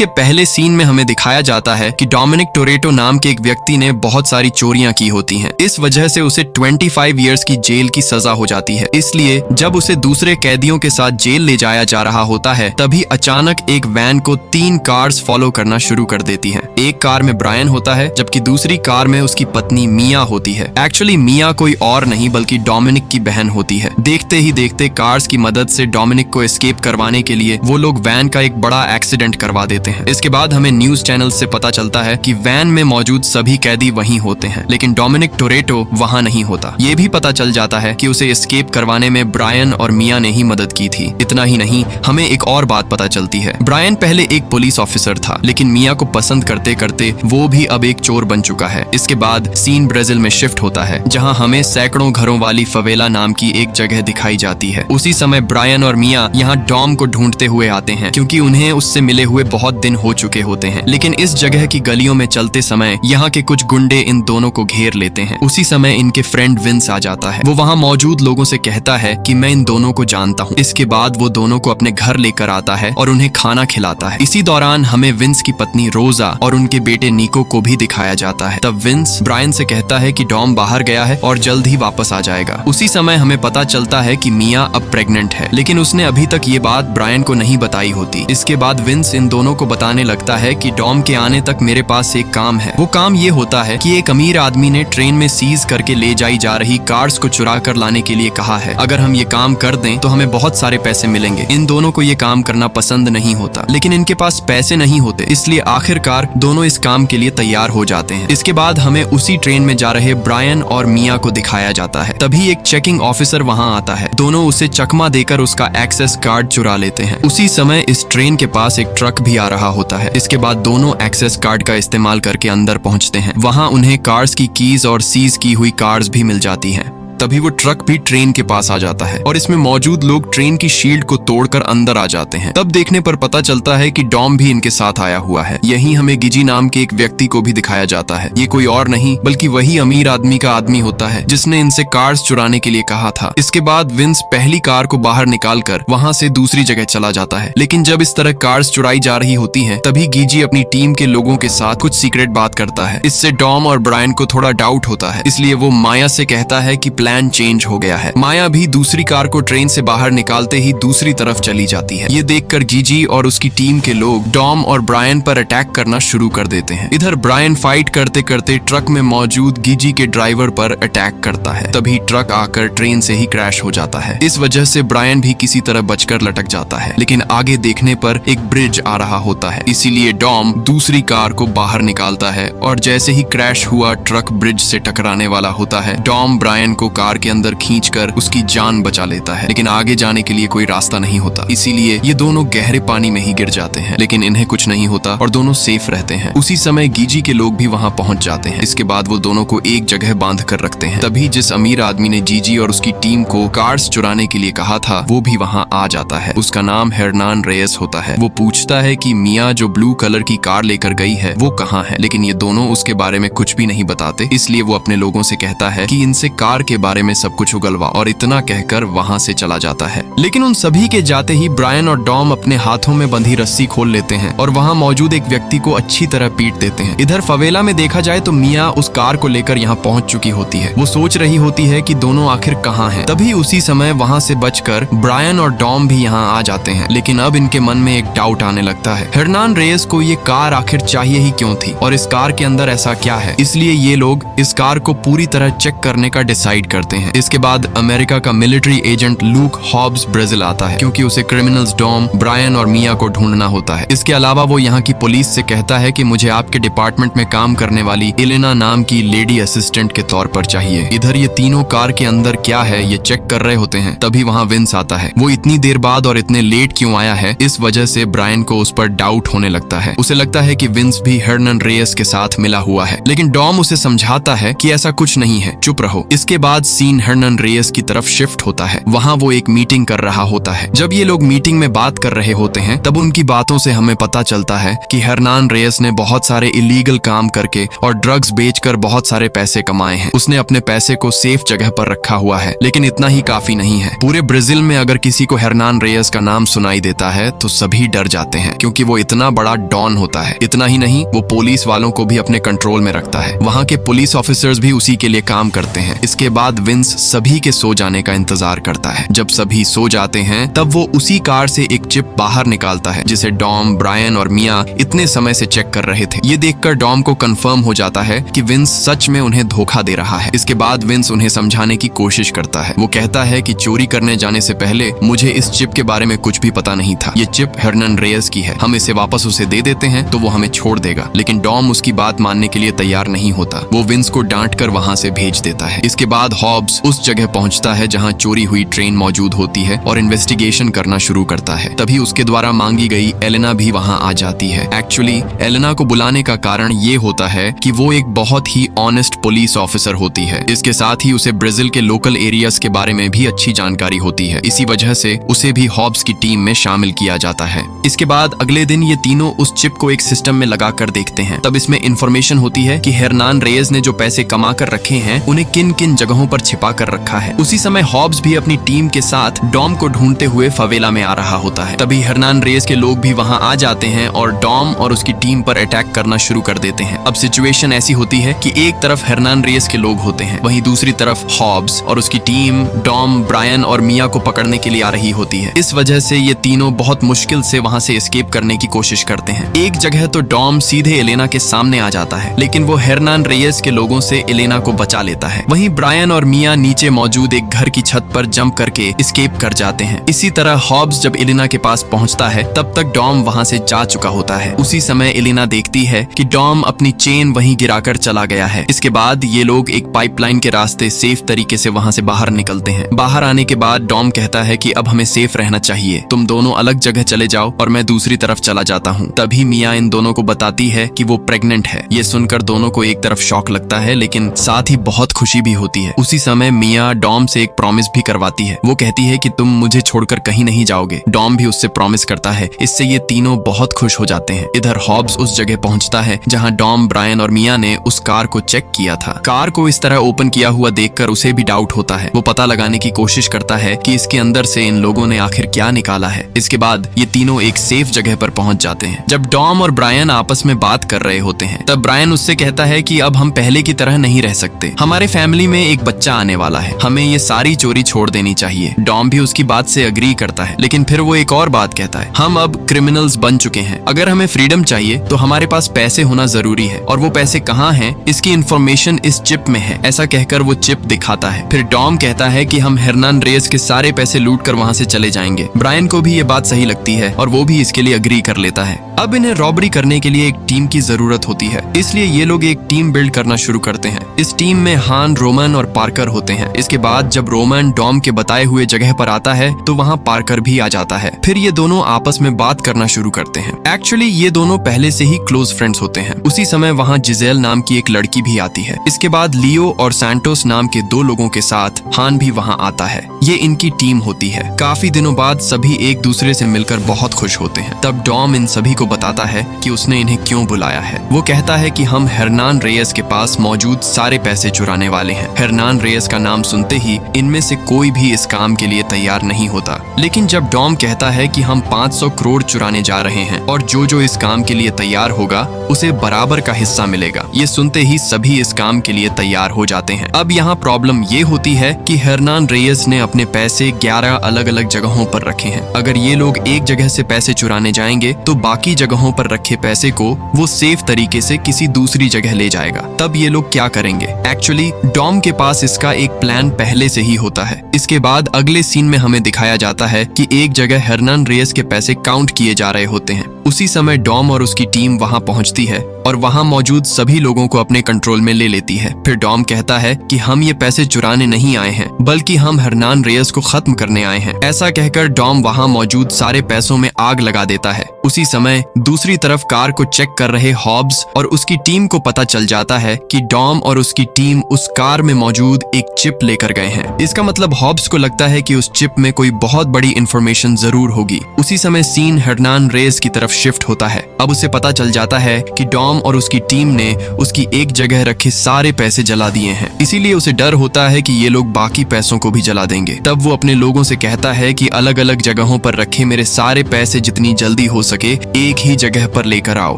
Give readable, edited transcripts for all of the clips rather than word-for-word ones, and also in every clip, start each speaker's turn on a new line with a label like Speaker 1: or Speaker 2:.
Speaker 1: इसके पहले सीन में हमें दिखाया जाता है कि डोमिनिक टोरेटो नाम के एक व्यक्ति ने बहुत सारी चोरियां की होती हैं। इस वजह से उसे 25 इयर्स की जेल की सजा हो जाती है। इसलिए जब उसे दूसरे कैदियों के साथ जेल ले जाया जा रहा होता है, तभी अचानक एक वैन को 3 कार्स फॉलो करना शुरू कर देती हैं। एक कार में ब्रायन होता है, जबकि दूसरी कार में उसकी पत्नी मिया होती है। एक्चुअली मिया कोई और नहीं बल्कि डोमिनिक की बहन होती है। देखते ही देखते कार्स की मदद से डोमिनिक को एस्केप करवाने के लिए वो लोग वैन का एक बड़ा एक्सीडेंट करवा देते हैं। इसके बाद हमें न्यूज चैनल से पता चलता है कि वैन में मौजूद सभी कैदी वहीं होते हैं, लेकिन डोमिनिक टोरेटो वहां नहीं होता। ये भी पता चल जाता है कि उसे एस्केप करवाने में ब्रायन और मिया ने ही मदद की थी। इतना ही नहीं, हमें एक और बात पता चलती है। ब्रायन पहले एक पुलिस ऑफिसर था, लेकिन मिया को पसंद करते करते वो भी अब एक चोर बन चुका है। इसके बाद सीन ब्राजील में शिफ्ट होता है, जहां हमें सैकड़ों घरों वाली फवेला नाम की एक जगह दिखाई जाती है। उसी समय ब्रायन और मिया यहाँ डॉम को ढूंढते हुए आते हैं, क्योंकि उन्हें उससे मिले हुए बहुत दिन हो चुके होते हैं। लेकिन इस जगह की गलियों में चलते समय यहाँ के कुछ गुंडे इन दोनों को घेर लेते हैं। उसी समय इनके फ्रेंड विंस आ जाता है। वो वहाँ मौजूद लोगों से कहता है कि मैं इन दोनों को जानता हूँ। इसके बाद वो दोनों को अपने घर लेकर आता है और उन्हें खाना खिलाता है। इसी दौरान हमें विंस की पत्नी रोजा और उनके बेटे निको को भी दिखाया जाता है। तब विंस ब्रायन से कहता है कि डॉम बाहर गया है और जल्द ही वापस आ जाएगा। उसी समय हमें पता चलता है कि मिया अब प्रेग्नेंट है, लेकिन उसने अभी तक ये बात ब्रायन को नहीं बताई होती। इसके बाद विंस इन दोनों को बताने लगता है कि डॉम के आने तक मेरे पास एक काम है। वो काम ये होता है कि एक अमीर आदमी ने ट्रेन में सीज करके ले जाई जा रही कार्स को चुरा कर लाने के लिए कहा है। अगर हम ये काम कर दें तो हमें बहुत सारे पैसे मिलेंगे। इन दोनों को ये काम करना पसंद नहीं होता, लेकिन इनके पास पैसे नहीं होते, इसलिए आखिरकार दोनों इस काम के लिए तैयार हो जाते हैं। इसके बाद हमें उसी ट्रेन में जा रहे ब्रायन और मिया को दिखाया जाता है। तभी एक चेकिंग ऑफिसर वहां आता है। दोनों उसे चकमा देकर उसका एक्सेस कार्ड चुरा लेते हैं। उसी समय इस ट्रेन के पास एक ट्रक भी आ रहा होता है। इसके बाद दोनों एक्सेस कार्ड का इस्तेमाल करके अंदर पहुंचते हैं। वहां उन्हें कार्स की कीज और सीज की हुई कार्स भी मिल जाती हैं। तभी वो ट्रक भी ट्रेन के पास आ जाता है और इसमें मौजूद लोग ट्रेन की शील्ड को तोड़कर अंदर आ जाते हैं। तब देखने पर पता चलता है कि डॉम भी इनके साथ आया हुआ है। यहीं हमें गिजी नाम के एक व्यक्ति को भी दिखाया जाता है। ये कोई और नहीं बल्कि वही अमीर आदमी का आदमी होता है जिसने इनसे कार्स चुराने के लिए कहा था। इसके बाद विंस पहली कार को बाहर निकालकर वहां से दूसरी जगह चला जाता है। लेकिन जब इस तरह कार्स चुराई जा रही होती है, तभी गिजी अपनी टीम के लोगों के साथ कुछ सीक्रेट बात करता है। इससे डॉम और ब्रायन को थोड़ा डाउट होता है, इसलिए वो माया से कहता है कि प्लान चेंज हो गया है। माया भी दूसरी कार को ट्रेन से बाहर निकालते ही दूसरी तरफ चली जाती है। ये देखकर गिजी और उसकी टीम के लोग डॉम और ब्रायन पर अटैक करना शुरू कर देते हैं। इधर ब्रायन फाइट करते करते ट्रक में मौजूद गिजी के ड्राइवर पर अटैक करता है। तभी ट्रक आकर ट्रेन से ही क्रैश हो जाता है। इस वजह से ब्रायन भी किसी तरह बचकर लटक जाता है, लेकिन आगे देखने पर एक ब्रिज आ रहा होता है। इसीलिए डॉम दूसरी कार को बाहर निकालता है और जैसे ही क्रैश हुआ ट्रक ब्रिज से टकराने वाला होता है, डॉम ब्रायन को कार के अंदर खींचकर उसकी जान बचा लेता है। लेकिन आगे जाने के लिए कोई रास्ता नहीं होता, इसीलिए ये दोनों गहरे पानी में ही गिर जाते हैं। लेकिन इन्हें कुछ नहीं होता और दोनों सेफ रहते हैं। उसी समय गिजी के लोग भी वहां पहुंच जाते हैं। इसके बाद वो दोनों को एक जगह बांध कर रखते हैं। तभी जिस अमीर आदमी ने जीजी और उसकी टीम को कार्स चुराने के लिए कहा था, वो भी वहां आ जाता है। उसका नाम हर्नान रेयस होता है। वो पूछता है कि मिया जो ब्लू कलर की कार लेकर गई है वो कहाँ है, लेकिन ये दोनों उसके बारे में कुछ भी नहीं बताते। इसलिए वो अपने लोगों से कहता है कि इनसे कार के बारे में सब कुछ उगलवा, और इतना कहकर वहां से चला जाता है। लेकिन उन सभी के जाते ही ब्रायन और डॉम अपने हाथों में बंधी रस्सी खोल लेते हैं और वहां मौजूद एक व्यक्ति को अच्छी तरह पीट देते हैं। इधर फवेला में देखा जाए तो मिया उस कार को लेकर यहाँ पहुंच चुकी होती है। वो सोच रही होती है कि दोनों आखिर कहाँ हैं। तभी उसी समय वहां से बचकर ब्रायन और डॉम भी यहाँ आ जाते हैं। लेकिन अब इनके मन में एक डाउट आने लगता है, हर्नान रेयस को ये कार आखिर चाहिए ही क्यों थी और इस कार के अंदर ऐसा क्या है। इसलिए ये लोग इस कार को पूरी तरह चेक करने का डिसाइड करते हैं। इसके बाद अमेरिका का military agent Luke Hobbs Brazil आता है, क्योंकि उसे क्रिमिनल्स डॉम, ब्रायन और मिया को ढूंढना होता है। इसके अलावा वो यहाँ की पुलिस से कहता है कि मुझे आपके डिपार्टमेंट में काम करने वाली एलेना नाम की लेडी असिस्टेंट के तौर पर चाहिए। इधर ये तीनों कार के अंदर क्या है ये चेक कर रहे होते हैं। तभी वहाँ विंस आता है। वो इतनी देर बाद और इतने लेट क्यों आया है, इस वजह से ब्रायन को उस पर डाउट होने लगता है। उसे लगता है कि विंस भी हर्नान रेयस के साथ मिला हुआ है, लेकिन डॉम उसे समझाता है कि ऐसा कुछ नहीं है, चुप रहो। इसके बाद बाद सीन हर्नान रेयस की तरफ शिफ्ट होता है। वहाँ वो एक मीटिंग कर रहा होता है। जब ये लोग मीटिंग में बात कर रहे होते हैं तब उनकी बातों से हमें पता चलता है कि हर्नान रेयस ने बहुत सारे इलीगल काम करके और ड्रग्स बेचकर बहुत सारे पैसे कमाए हैं। उसने अपने पैसे को सेफ जगह पर रखा हुआ है, लेकिन इतना ही काफी नहीं है। पूरे ब्राजील में अगर किसी को हर्नान रेयस का नाम सुनाई देता है तो सभी डर जाते हैं, क्योंकि वो इतना बड़ा डॉन होता है। इतना ही नहीं, वो पुलिस वालों को भी अपने कंट्रोल में रखता है। वहाँ के पुलिस ऑफिसर्स भी उसी के लिए काम करते हैं। इसके बाद विंस सभी के सो जाने का इंतजार करता है। जब सभी सो जाते हैं तब वो उसी कार से एक चिप बाहर निकालता है जिसे डॉम, ब्रायन और मिया इतने समय से चेक कर रहे थे। ये देखकर डॉम को कंफर्म हो जाता है कि विंस सच में उन्हें धोखा दे रहा है। इसके बाद विंस उन्हें समझाने की कोशिश करता है। वो कहता है कि चोरी करने जाने से पहले मुझे इस चिप के बारे में कुछ भी पता नहीं था। ये चिप हर्नान रेयस की है। हम इसे वापस उसे दे देते हैं तो वो हमें छोड़ देगा। लेकिन डॉम उसकी बात मानने के लिए तैयार नहीं होता। वो विंस को डांट कर वहाँ से भेज देता है। इसके बाद हॉब्स उस जगह पहुँचता है जहाँ चोरी हुई ट्रेन मौजूद होती है और इन्वेस्टिगेशन करना शुरू करता है। तभी उसके द्वारा मांगी गई एलेना भी वहाँ आ जाती है। एक्चुअली एलेना को बुलाने का कारण ये होता है कि वो एक बहुत ही ऑनेस्ट पुलिस ऑफिसर होती है। इसके साथ ही उसे ब्राजील के लोकल एरियाज के बारे में भी अच्छी जानकारी होती है। इसी वजह से उसे भी हॉब्स की टीम में शामिल किया जाता है। इसके बाद अगले दिन ये तीनों उस चिप को एक सिस्टम में लगा कर देखते हैं। तब इसमें इंफॉर्मेशन होती है कि हर्नान रेयस ने जो पैसे कमा कर रखे हैं उन्हें किन किन जगहों पर छिपा कर रखा है। उसी समय हॉब्स भी अपनी टीम के साथ डॉम को ढूंढते हुए फवेला में आ रहा होता है। तभी हर्नान रेयस के लोग भी वहां आ जाते हैं और डॉम और उसकी टीम पर अटैक करना शुरू कर देते हैं। अब सिचुएशन ऐसी होती है कि एक तरफ हर्नान रेयस के लोग होते हैं, वहीं दूसरी तरफ हॉब्स और उसकी टीम डॉम, ब्रायन और मिया को पकड़ने के लिए आ रही होती है। इस वजह से ये तीनों बहुत मुश्किल से वहां से एस्केप करने की कोशिश करते हैं। एक जगह तो डॉम सीधे एलेना के सामने आ जाता है, लेकिन वो हर्नान रेयस के लोगों से एलेना को बचा लेता है। वहीं ब्रायन और मिया नीचे मौजूद एक घर की छत पर जंप करके एस्केप कर जाते हैं। इसी तरह हॉब्स जब एलेना के पास पहुंचता है तब तक डॉम वहां से जा चुका होता है। उसी समय एलेना देखती है कि डॉम अपनी चेन वहीं गिराकर चला गया है। इसके बाद ये लोग एक पाइपलाइन के रास्ते सेफ तरीके से वहां से बाहर निकलते हैं। बाहर आने के बाद डॉम कहता है कि अब हमें सेफ रहना चाहिए, तुम दोनों अलग जगह चले जाओ और मैं दूसरी तरफ चला जाता हूँ। तभी मिया इन दोनों को बताती है कि वो प्रेग्नेंट है। ये सुनकर दोनों को एक तरफ शॉक लगता है, लेकिन साथ ही बहुत खुशी भी होती है। उसी समय मिया डॉम से एक प्रॉमिस भी करवाती है। वो कहती है कि तुम मुझे छोड़कर कहीं नहीं जाओगे। डॉम भी उससे प्रॉमिस करता है। इससे ये तीनों बहुत खुश हो जाते हैं। इधर हॉब्स उस जगह पहुंचता है जहां डॉम, ब्रायन और मिया ने उस कार को चेक किया था। कार को इस तरह ओपन किया हुआ देखकर उसे भी डाउट होता है। वो पता लगाने की कोशिश करता है कि इसके अंदर से इन लोगों ने आखिर क्या निकाला है। इसके बाद ये तीनों एक सेफ जगह पर पहुंच जाते हैं। जब डॉम और ब्रायन आपस में बात कर रहे होते हैं तब ब्रायन उससे कहता है कि अब हम पहले की तरह नहीं रह सकते। हमारे फैमिली में एक बच्चा आने वाला है, हमें ये सारी चोरी छोड़ देनी चाहिए। डॉम भी उसकी बात से अग्री करता है, लेकिन फिर वो एक और बात कहता है, हम अब क्रिमिनल्स बन चुके हैं। अगर हमें फ्रीडम चाहिए तो हमारे पास पैसे होना जरूरी है, और वो पैसे कहाँ हैं इसकी इंफॉर्मेशन इस चिप में है। ऐसा कहकर वो चिप दिखाता है। फिर डॉम कहता है कि हम हर्नान रेयस के सारे पैसे लूट कर वहाँ से चले जाएंगे। ब्रायन को भी ये बात सही लगती है और वो भी इसके लिए अग्री कर लेता है। अब इन्हें रॉबरी करने के लिए एक टीम की जरूरत होती है, इसलिए ये लोग एक टीम बिल्ड करना शुरू करते हैं। इस टीम में हान, रोमन और पार्कर होते हैं। इसके बाद जब रोमन डॉम के बताए हुए जगह पर आता है तो वहाँ पार्कर भी आ जाता है। फिर ये दोनों आपस में बात करना शुरू करते हैं। एक्चुअली ये दोनों पहले से ही क्लोज फ्रेंड्स होते हैं। उसी समय वहाँ जिजेल नाम की एक लड़की भी आती है। इसके बाद लियो और सैंटोस नाम के दो लोगों के साथ हान भी वहाँ आता है। ये इनकी टीम होती है। काफी दिनों बाद सभी एक दूसरे से मिलकर बहुत खुश होते हैं। तब डॉम इन सभी को बताता है कि उसने इन्हें क्यों बुलाया है। वो कहता है कि हम हर्नान रेयस के पास मौजूद सारे पैसे चुराने वाले हैं। हर्नान रेयस का नाम सुनते ही इनमें से कोई भी इस काम के लिए तैयार नहीं होता। लेकिन जब डॉम कहता है कि हम 500 करोड़ चुराने जा रहे हैं और जो इस काम के लिए तैयार होगा उसे बराबर का हिस्सा मिलेगा, ये सुनते ही सभी इस काम के लिए तैयार हो जाते हैं। अब यहाँ प्रॉब्लम ये होती है कि हर्नान रेयस ने अपने पैसे 11 अलग अलग जगहों पर रखे हैं। अगर ये लोग एक जगह से पैसे चुराने जाएंगे तो बाकी जगहों पर रखे पैसे को वो सेफ तरीके से किसी दूसरी जगह ले जाएगा। तब ये लोग क्या करेंगे? एक्चुअली डॉम के पास इसका एक प्लान पहले से ही होता है। इसके बाद अगले सीन में हमें दिखाया जाता है कि एक जगह हर्नान रेयस के पैसे काउंट किए जा रहे होते हैं। उसी समय डॉम और उसकी टीम वहां पहुंचती है और वहां मौजूद सभी लोगों को अपने कंट्रोल में ले लेती है। फिर डॉम कहता है कि हम ये पैसे चुराने नहीं आए हैं, बल्कि हम हरनान रेयस को खत्म करने आए हैं। ऐसा कहकर डॉम वहां मौजूद सारे पैसों में आग लगा देता है। उसी समय दूसरी तरफ कार को चेक कर रहे हॉब्स और उसकी टीम को पता चल जाता है कि डॉम और उसकी टीम उस कार में मौजूद एक चिप लेकर गए हैं। इसका मतलब हॉब्स को लगता है कि उस चिप में कोई बहुत बड़ी इंफॉर्मेशन जरूर होगी। उसी समय सीन हरनान रेयस की तरफ शिफ्ट होता है। अब उसे पता चल जाता है कि डॉम और उसकी टीम ने उसकी एक जगह रखे सारे पैसे जला दिए हैं, इसीलिए उसे डर होता है कि ये लोग बाकी पैसों को भी जला देंगे। तब वो अपने लोगों से कहता है कि अलग अलग जगहों पर रखे मेरे सारे पैसे जितनी जल्दी हो सके एक ही जगह पर लेकर आओ,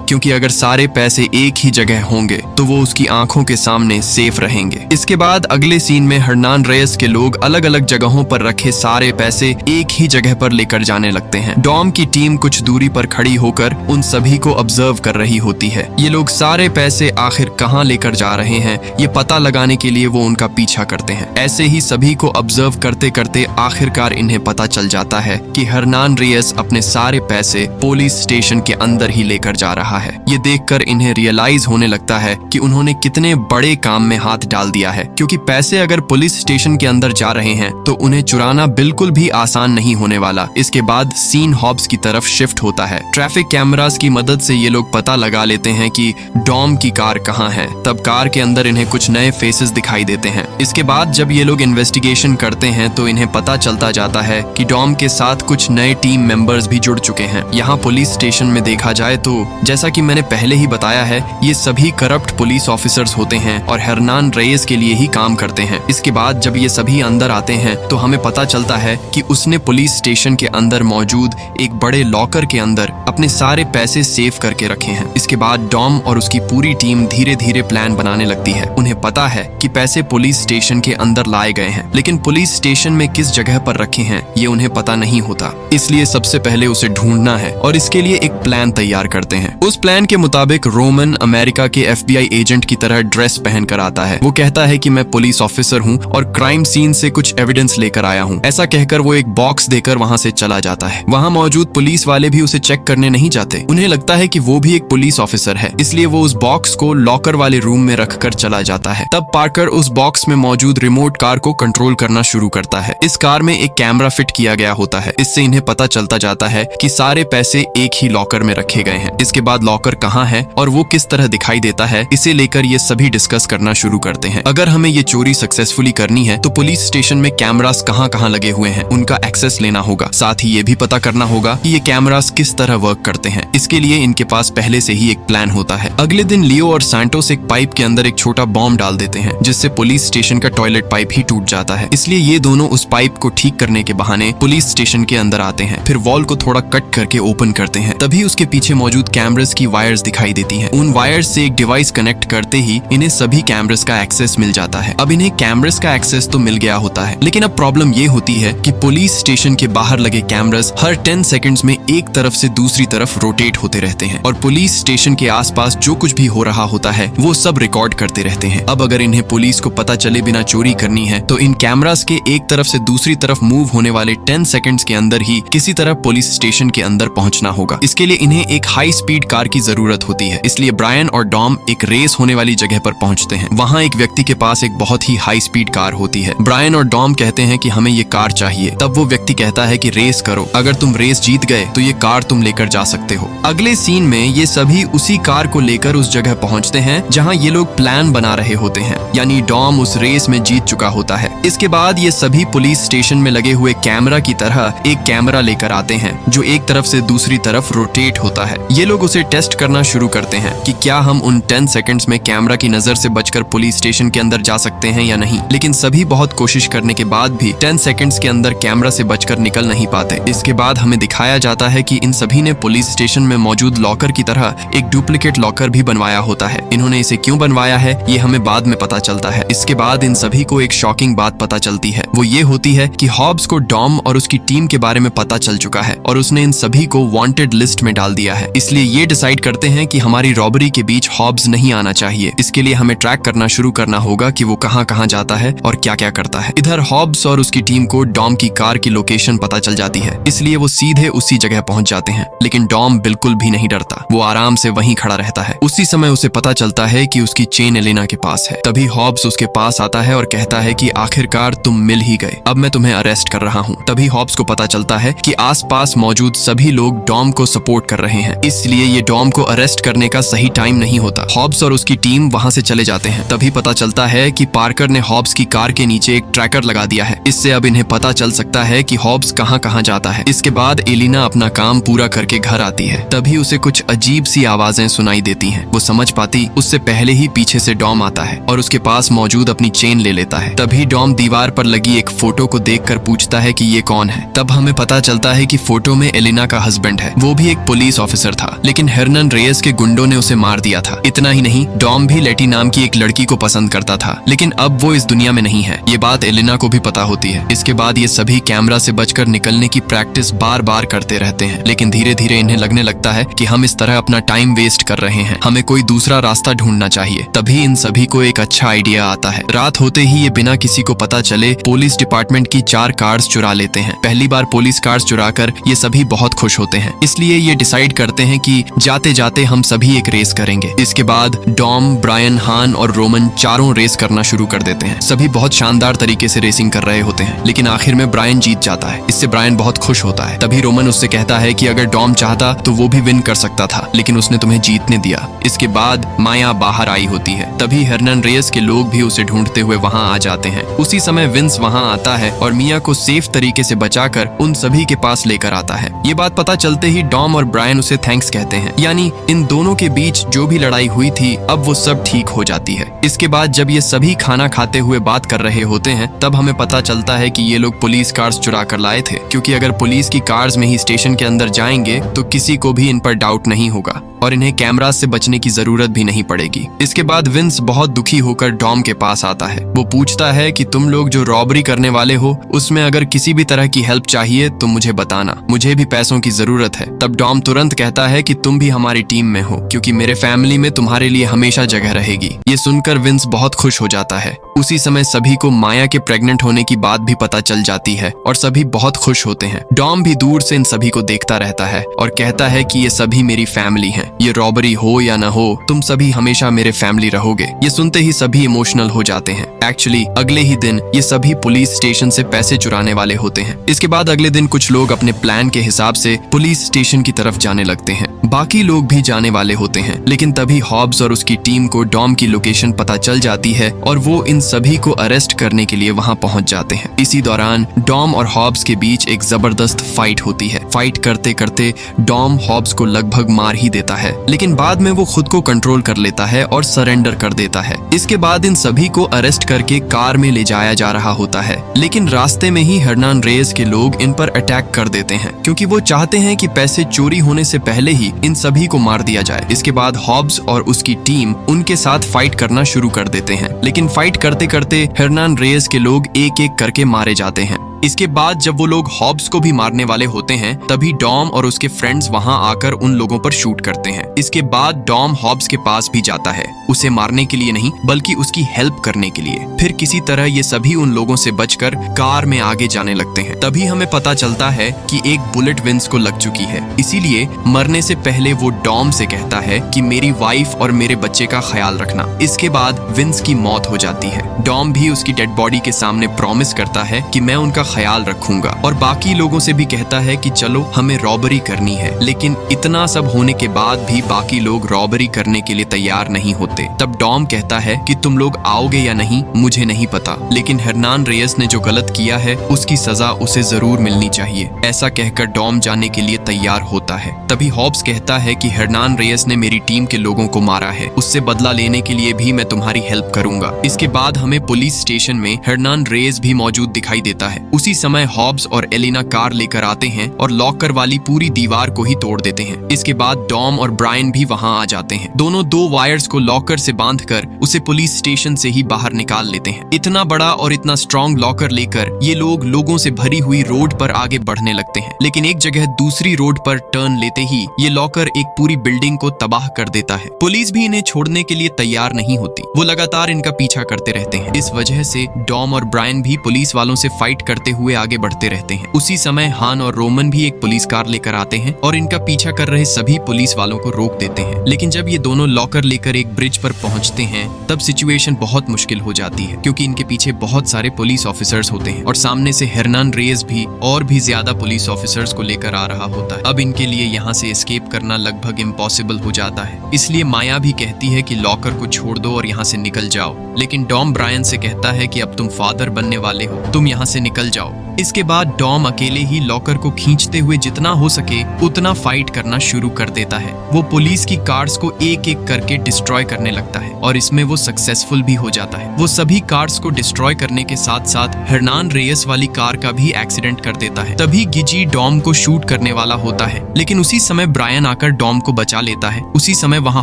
Speaker 1: क्योंकि अगर सारे पैसे एक ही जगह होंगे तो वो उसकी आंखों के सामने सेफ रहेंगे। इसके बाद अगले सीन में हरनान रेयस के लोग अलग अलग जगहों पर रखे सारे पैसे एक ही जगह पर लेकर जाने लगते हैं। डॉम की टीम कुछ दूरी पर खड़ी होकर उन सभी को ऑब्जर्व कर रही होती है। ये लोग सारे पैसे आखिर कहां लेकर जा रहे हैं ये पता लगाने के लिए वो उनका पीछा करते हैं। ऐसे ही सभी को ऑब्जर्व करते करते आखिरकार इन्हें पता चल जाता है कि हरनान रेयस अपने सारे पैसे पुलिस स्टेशन के अंदर ही लेकर जा रहा है। ये देखकर इन्हें रियलाइज होने लगता है कि उन्होंने कितने बड़े काम में हाथ डाल दिया है, क्योंकि पैसे अगर पुलिस स्टेशन के अंदर जा रहे हैं तो उन्हें चुराना बिल्कुल भी आसान नहीं होने वाला। इसके बाद सीन हॉब्स की तरफ शिफ्ट होता है। ट्रैफिक कैमरास की मदद से ये लोग पता लगा लेते हैं कि डॉम की कार कहाँ है। तब कार के अंदर इन्हें कुछ नए फेसेस दिखाई देते हैं। इसके बाद जब ये लोग इन्वेस्टिगेशन करते हैं तो इन्हें पता चलता जाता है कि डॉम के साथ कुछ नए टीम मेंबर्स भी जुड़ चुके हैं। यहाँ पुलिस स्टेशन में देखा जाए तो जैसा कि मैंने पहले ही बताया है, ये सभी करप्ट पुलिस ऑफिसर्स होते हैं और हरनान रेयस के लिए ही काम करते हैं। इसके बाद जब ये सभी अंदर आते हैं तो हमें पता चलता है कि उसने पुलिस स्टेशन के अंदर मौजूद एक बड़े लॉकर के अंदर अपने सारे पैसे सेव करके रखे हैं। इसके बाद डॉम और उसकी पूरी टीम धीरे धीरे प्लान बनाने लगती है। उन्हें पता है कि पैसे पुलिस स्टेशन के अंदर लाए गए हैं, लेकिन पुलिस स्टेशन में किस जगह पर रखे हैं ये उन्हें पता नहीं होता। इसलिए सबसे पहले उसे ढूंढना है और इसके लिए एक प्लान तैयार करते हैं। उस प्लान के मुताबिक रोमन अमेरिका के FBI एजेंट की तरह ड्रेस पहन कर आता है। वो कहता है कि मैं पुलिस ऑफिसर हूँ और क्राइम सीन से कुछ एविडेंस लेकर आया हूँ। ऐसा कहकर वो एक बॉक्स देकर वहाँ से चला जाता है। वहाँ मौजूद पुलिस वाले भी उसे चेक करने नहीं जाते। उन्हें लगता है कि वो भी एक पुलिस ऑफिसर है, इसलिए वो उस बॉक्स को लॉकर वाले रूम में रखकर चला जाता है। तब पार्कर उस बॉक्स में मौजूद रिमोट कार को कंट्रोल करना शुरू करता है। इस कार में एक कैमरा फिट किया गया होता है। इससे इन्हें पता चलता जाता है कि सारे पैसे एक ही लॉकर में रखे गए हैं। इसके बाद लॉकर कहाँ है और वो किस तरह दिखाई देता है, इसे लेकर ये सभी डिस्कस करना शुरू करते हैं। अगर हमें ये चोरी सक्सेसफुली करनी है तो पुलिस स्टेशन में कैमरास कहाँ लगे हुए हैं उनका एक्सेस लेना होगा। साथ ही ये भी पता करना होगा कि ये कैमरास किस तरह वर्क करते हैं। इसके लिए इनके पास पहले से ही एक प्लान होता है। अगले दिन लियो और सैंटोस एक पाइप के अंदर एक छोटा बॉम्ब डाल देते हैं, जिससे पुलिस स्टेशन का टॉयलेट पाइप ही टूट जाता है। इसलिए ये दोनों उस पाइप को ठीक करने के बहाने पुलिस स्टेशन के अंदर आते हैं। फिर वॉल को थोड़ा कट करके ओपन करते हैं। तभी उसके पीछे मौजूद कैमरास की वायर्स दिखाई देती हैं। उन वायर्स से एक डिवाइस कनेक्ट करते ही इन्हें सभी कैमरास का एक्सेस मिल जाता है। अब इन्हें कैमरास का एक्सेस तो मिल गया होता है, लेकिन अब प्रॉब्लम ये होती है कि पुलिस स्टेशन के बाहर लगे कैमरास हर 10 सेकंड्स में एक तरफ से दूसरी तरफ रोटेट होते रहते हैं और पुलिस स्टेशन के आसपास जो कुछ भी हो रहा होता है वो सब रिकॉर्ड करते रहते हैं। अब अगर इन्हें पुलिस को पता चले बिना चोरी करनी है तो इन कैमरास के एक तरफ से दूसरी तरफ मूव होने वाले 10 सेकंड्स के अंदर ही किसी तरह पुलिस स्टेशन के अंदर पहुंचना होगा। इसके लिए इन्हें एक हाई स्पीड कार की जरूरत होती है। इसलिए ब्रायन और डॉम एक रेस होने वाली जगह पर पहुंचते हैं। वहां एक व्यक्ति के पास एक बहुत ही हाई स्पीड कार होती है। ब्रायन और डॉम कहते हैं कि हमें ये कार चाहिए। तब वो व्यक्ति कहता है कि रेस करो, अगर तुम रेस जीत गए तो ये कार तुम लेकर जा सकते हो। अगले सीन में ये सभी उसी कार को लेकर उस जगह पहुंचते हैं जहां ये लोग प्लान बना रहे होते हैं, यानी डॉम उस रेस में जीत चुका होता है। इसके बाद ये सभी पुलिस स्टेशन में लगे हुए कैमरा की तरह एक कैमरा लेकर आते हैं जो एक तरफ से दूसरी तरफ रोटेट होता है। ये लोग उसे टेस्ट करना शुरू करते हैं कि क्या हम उन 10 सेकंड्स में कैमरा की नजर से बचकर पुलिस स्टेशन के अंदर जा सकते हैं या नहीं। लेकिन सभी बहुत कोशिश करने के बाद भी 10 सेकंड्स के अंदर कैमरा से बचकर निकल नहीं पाते। इसके बाद हमें दिखाया जाता है कि इन सभी ने पुलिस स्टेशन में मौजूद लॉकर की तरह एक डुप्लीकेट लॉकर भी बनवाया होता है। इन्होंने इसे क्यों बनवाया है ये हमें बाद में पता चलता है। इसके बाद इन सभी को एक शॉकिंग बात पता चलती है। वो ये होती है कि हॉब्स को डॉम और उसकी टीम के बारे में पता चल चुका है और उसने इन सभी को वांटेड लिस्ट में डाल दिया है। इसलिए ये डिसाइड करते हैं कि हमारी रॉबरी के बीच हॉब्स नहीं आना चाहिए। इसके लिए हमें ट्रैक करना शुरू करना होगा कि वो कहाँ जाता है और क्या क्या करता है। इधर हॉब्स और उसकी टीम को डॉम की कार की लोकेशन पता चल जाती है, इसलिए वो सीधे उसी जगह पहुंच जाते हैं। लेकिन लेकिन डॉम बिल्कुल भी नहीं डरता। वो आराम से वहीं खड़ा रहता है। उसी समय उसे पता चलता है कि उसकी चेन एलेना के पास है। तभी हॉब्स उसके पास आता है और कहता है कि आखिरकार तुम मिल ही गए, अब मैं तुम्हें अरेस्ट कर रहा हूँ। तभी हॉब्स को पता चलता है कि आसपास मौजूद सभी लोग डॉम को सपोर्ट कर रहे हैं, इसलिए ये डॉम को अरेस्ट करने का सही टाइम नहीं होता। हॉब्स और उसकी टीम वहां से चले जाते हैं। तभी पता चलता है कि पार्कर ने हॉब्स की कार के नीचे एक ट्रैकर लगा दिया है। इससे अब इन्हें पता चल सकता है कि हॉब्स कहाँ कहाँ जाता है। इसके बाद एलिना अपना काम पूरा करके घर आती है। तभी उसे कुछ अजीब सी आवाजें सुनाई देती हैं। वो समझ पाती उससे पहले ही पीछे से डॉम आता है और उसके पास मौजूद अपनी चेन ले लेता है। तभी डॉम दीवार पर लगी एक फोटो को देखकर पूछता है कि ये कौन है। तब हमें पता चलता है कि फोटो में एलिना का हस्बैंड है। वो भी एक पुलिस ऑफिसर था, लेकिन हर्नन रेयस के गुंडों ने उसे मार दिया था। इतना ही नहीं, डॉम भी लेटी नाम की एक लड़की को पसंद करता था, लेकिन अब वो इस दुनिया में नहीं है। ये बात एलिना को भी पता होती है। इसके बाद ये सभी कैमरा से बचकर निकलने की प्रैक्टिस बार बार करते रहते हैं, लेकिन धीरे धीरे इन्हें लगने लगता है कि हम इस तरह अपना टाइम वेस्ट कर रहे हैं, हमें कोई दूसरा रास्ता ढूंढना चाहिए। तभी इन सभी को एक अच्छा आइडिया आता है। रात होते ही ये बिना किसी को पता चले पुलिस डिपार्टमेंट की 4 कार्स चुरा लेते हैं। पहली बार पुलिस कार्स चुराकर ये सभी बहुत खुश होते हैं, इसलिए ये डिसाइड करते हैं कि जाते जाते हम सभी एक रेस करेंगे। इसके बाद डॉम, ब्रायन, हान और रोमन चारों रेस करना शुरू कर देते हैं। सभी बहुत शानदार तरीके से रेसिंग कर रहे होते हैं, लेकिन आखिर में ब्रायन जीत जाता है। इससे ब्रायन बहुत खुश होता है। तभी रोमन उससे कहता है कि अगर डॉम चाहता तो वो भी विन कर सकता था, लेकिन उसने तुम्हें जीतने दिया। इसके बाद माया बाहर आई होती है। तभी हर्नन रेयस के लोग भी उसे ढूंढते हुए वहां आ जाते हैं। उसी समय विंस वहां आता है और मिया को सेफ तरीके से बचाकर उन सभी के पास लेकर आता है। ये बात पता चलते ही डॉम और ब्रायन उसे थैंक्स कहते हैं, यानी इन दोनों के बीच जो भी लड़ाई हुई थी अब वो सब ठीक हो जाती है। इसके बाद जब ये सभी खाना खाते हुए बात कर रहे होते हैं, तब हमें पता चलता है कि ये लोग पुलिस कार्स चुरा कर लाए थे, क्योंकि अगर पुलिस की कार्स में ही स्टेशन के अंदर जाएंगे तो किसी को भी इन पर डाउट नहीं होगा और इन्हें कैमरा से बचने की जरूरत भी नहीं पड़ेगी। इसके बाद विंस बहुत दुखी होकर डॉम के पास आता है। वो पूछता है कि तुम लोग जो रॉबरी करने वाले हो उसमें अगर किसी भी तरह की हेल्प चाहिए तो मुझे बताना, मुझे भी पैसों की जरूरत है। तब डॉम तुरंत कहता है कि तुम भी हमारी टीम में हो, क्योंकि मेरे फैमिली में तुम्हारे लिए हमेशा जगह रहेगी। ये सुनकर विंस बहुत खुश हो जाता है। उसी समय सभी को माया के प्रेग्नेंट होने की बात भी पता चल जाती है और सभी बहुत खुश होते हैं। डॉम भी दूर से इन सभी को देखता रहता है और कहता है कि ये सभी मेरी फैमिली हैं। ये रॉबरी हो या ना हो, तुम सभी हमेशा मेरे फैमिली रहोगे। ये सुनते ही सभी इमोशनल हो जाते हैं। एक्चुअली अगले ही दिन ये सभी पुलिस स्टेशन से पैसे चुराने वाले होते हैं। इसके बाद अगले दिन कुछ लोग अपने प्लान के हिसाब से पुलिस स्टेशन की तरफ जाने लगते हैं। बाकी लोग भी जाने वाले होते हैं, लेकिन तभी हॉब्स और उसकी टीम को डॉम की लोकेशन पता चल जाती है और वो इन सभी को अरेस्ट करने के लिए वहां पहुंच जाते हैं। इसी दौरान डॉम और हॉब्स के बीच एक जबरदस्त फाइट होती है। फाइट करते करते डॉम हॉब्स को लगभग मार ही देता है, लेकिन बाद में वो खुद को कंट्रोल कर लेता है और सरेंडर कर देता है। इसके बाद इन सभी को अरेस्ट करके कार में ले जाया जा रहा होता है, लेकिन रास्ते में ही हर्नान रेयस के लोग इन पर अटैक कर देते हैं, क्योंकि वो चाहते हैं कि पैसे चोरी होने से पहले ही इन सभी को मार दिया जाए। इसके बाद हॉब्स और उसकी टीम उनके साथ फाइट करना शुरू कर देते हैं, लेकिन फाइट करते करते हर्नान रेयस के लोग एक एक करके मारे जाते हैं। इसके बाद जब वो लोग हॉब्स को भी मारने वाले होते हैं, तभी डॉम और उसके फ्रेंड्स वहां आकर उन लोगों पर शूट करते हैं। इसके बाद डॉम हॉब्स के पास भी जाता है, उसे मारने के लिए नहीं बल्कि उसकी हेल्प करने के लिए। फिर किसी तरह ये सभी उन लोगों से बचकर कार में आगे जाने लगते हैं। तभी हमें पता चलता है कि एक बुलेट विंस को लग चुकी है, इसीलिए मरने से पहले वो डॉम से कहता है कि मेरी वाइफ और मेरे बच्चे का ख्याल रखना। इसके बाद विंस की मौत हो जाती है। डॉम भी उसकी डेड बॉडी के सामने प्रॉमिस करता है कि मैं उनका ख्याल रखूंगा, और बाकी लोगों से भी कहता है कि चलो हमें रॉबरी करनी है। लेकिन इतना सब होने के बाद भी बाकी लोग रॉबरी करने के लिए तैयार नहीं होते। तब डॉम कहता है कि तुम लोग आओगे या नहीं मुझे नहीं पता, लेकिन हर्नान रेयस ने जो गलत किया है उसकी सजा उसे जरूर मिलनी चाहिए। ऐसा कहकर डॉम जाने के लिए तैयार होता है। तभी हॉब्स कहता है कि हर्नान रेयस ने मेरी टीम के लोगों को मारा है, उससे बदला लेने के लिए भी मैं तुम्हारी हेल्प करूंगा। इसके बाद हमें पुलिस स्टेशन में हर्नान रेयस भी मौजूद दिखाई देता है। उसी समय हॉब्स और एलिना कार लेकर आते हैं और लॉकर वाली पूरी दीवार को ही तोड़ देते हैं। इसके बाद डॉम और ब्रायन भी वहां आ जाते हैं। दोनों 2 वायर्स को लॉकर से बांधकर उसे पुलिस स्टेशन से ही बाहर निकाल लेते हैं। इतना बड़ा और इतना स्ट्रॉन्ग लॉकर लेकर ये लोग लोगों से भरी हुई रोड पर आगे बढ़ने लगते हैं, लेकिन एक जगह दूसरी रोड पर टर्न लेते ही ये लॉकर एक पूरी बिल्डिंग को तबाह कर देता है। पुलिस भी इन्हें छोड़ने के लिए तैयार नहीं होती, वो लगातार इनका पीछा करते रहते हैं। इस वजह से डॉम और ब्रायन भी पुलिस वालों से फाइट करते करते हुए आगे बढ़ते रहते हैं। उसी समय हान और रोमन भी एक पुलिस कार लेकर आते हैं और इनका पीछा कर रहे सभी पुलिस वालों को रोक देते हैं। लेकिन जब ये दोनों लॉकर लेकर एक ब्रिज पर पहुंचते हैं तब सिचुएशन बहुत मुश्किल हो जाती है, क्योंकि इनके पीछे बहुत सारे पुलिस ऑफिसर्स होते हैं और सामने से हर्नान रेयस भी और भी ज्यादा पुलिस ऑफिसर्स को लेकर आ रहा होता है। अब इनके लिए यहाँ से एस्केप करना लगभग इम्पॉसिबल हो जाता है। इसलिए माया भी कहती है कि लॉकर को छोड़ दो और यहाँ से निकल जाओ, लेकिन डॉम ब्रायन से कहता है कि अब तुम फादर बनने वाले हो, तुम यहाँ से निकल जाओ। इसके बाद डॉम अकेले ही लॉकर को खींचते हुए जितना हो सके उतना फाइट करना शुरू कर देता है। वो पुलिस की कार्स को एक एक करके डिस्ट्रॉय करने लगता है और इसमें वो सक्सेसफुल भी हो जाता है। वो सभी कार्स को डिस्ट्रॉय करने के साथ साथ हर्नान रेयस वाली कार का भी एक्सीडेंट कर देता है। तभी गिजी डॉम को शूट करने वाला होता है, लेकिन उसी समय ब्रायन आकर डॉम को बचा लेता है। उसी समय वहाँ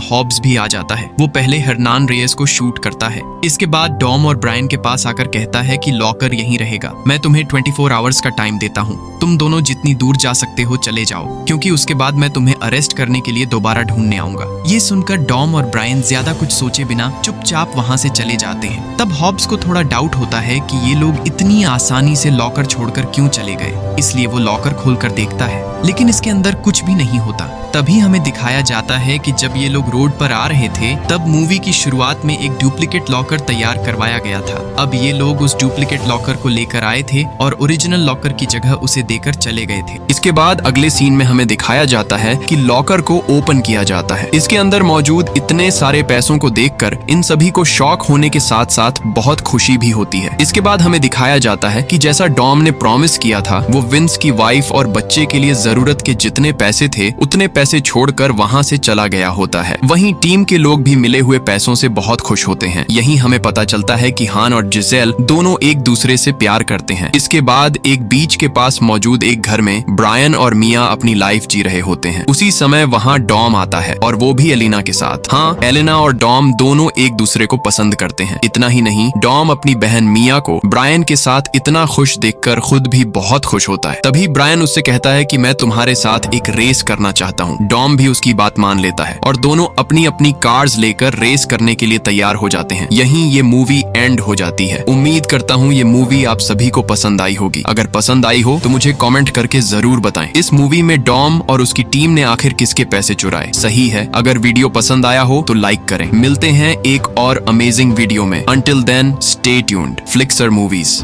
Speaker 1: हॉब्स भी आ जाता है। वो पहले हर्नान रेयस को शूट करता है। इसके बाद डॉम और ब्रायन के पास आकर कहता है कि लॉकर यहीं रहेगा, मैं तुम्हें 24 आवर्स का टाइम देता हूँ, तुम दोनों जितनी दूर जा सकते हो चले जाओ, क्योंकि उसके बाद मैं तुम्हें अरेस्ट करने के लिए दोबारा ढूंढने आऊंगा। ये सुनकर डॉम और ब्रायन ज्यादा कुछ सोचे बिना चुपचाप वहाँ से चले जाते हैं। तब हॉब्स को थोड़ा डाउट होता है कि ये लोग इतनी आसानी से लॉकर छोड़कर क्यों चले गए, इसलिए वो लॉकर खोलकर देखता है, लेकिन इसके अंदर कुछ भी नहीं होता। तभी हमें दिखाया जाता है कि जब ये लोग रोड पर आ रहे थे तब मूवी की शुरुआत में एक डुप्लीकेट लॉकर तैयार करवाया गया था। अब ये लोग उस डुप्लीकेट लॉकर को लेकर आए थे और ओरिजिनल लॉकर की जगह उसे देकर चले गए थे। इसके बाद अगले सीन में हमें दिखाया जाता है कि लॉकर को ओपन किया जाता है। इसके अंदर मौजूद इतने सारे पैसों को देखकर इन सभी को शॉक होने के साथ साथ बहुत खुशी भी होती है। इसके बाद हमें दिखाया जाता है कि जैसा डॉम ने प्रॉमिस किया था, वो विंस की वाइफ और बच्चे के लिए जरूरत के जितने पैसे थे उतने पैसे छोड़कर वहां से चला गया होता है। वहीं टीम के लोग भी मिले हुए पैसों से बहुत खुश होते हैं। यहीं हमें पता चलता है कि हान और जिसेल दोनों एक दूसरे से प्यार करते हैं। इसके बाद एक बीच के पास मौजूद एक घर में ब्रायन और मिया अपनी लाइफ जी रहे होते हैं। उसी समय वहां डॉम आता है और वो भी एलिना के साथ। हाँ, एलिना और डॉम दोनों एक दूसरे को पसंद करते हैं। इतना ही नहीं, डॉम अपनी बहन मिया को ब्रायन के साथ इतना खुश देखकर खुद भी बहुत खुश होता है। तभी ब्रायन उससे कहता है कि मैं तुम्हारे साथ एक रेस करना चाहता हूँ। डॉम भी उसकी बात मान लेता है और दोनों अपनी अपनी कार्स लेकर रेस करने के लिए तैयार हो जाते हैं। यहीं ये मूवी एंड हो जाती है। उम्मीद करता हूँ ये मूवी आप सभी को पसंद आई होगी। अगर पसंद आई हो तो मुझे कमेंट करके जरूर बताएं। इस मूवी में डॉम और उसकी टीम ने आखिर किसके पैसे चुराए? सही है। अगर वीडियो पसंद आया हो तो लाइक करें। मिलते हैं एक और अमेजिंग वीडियो में। Until then stay tuned. Flixer movies.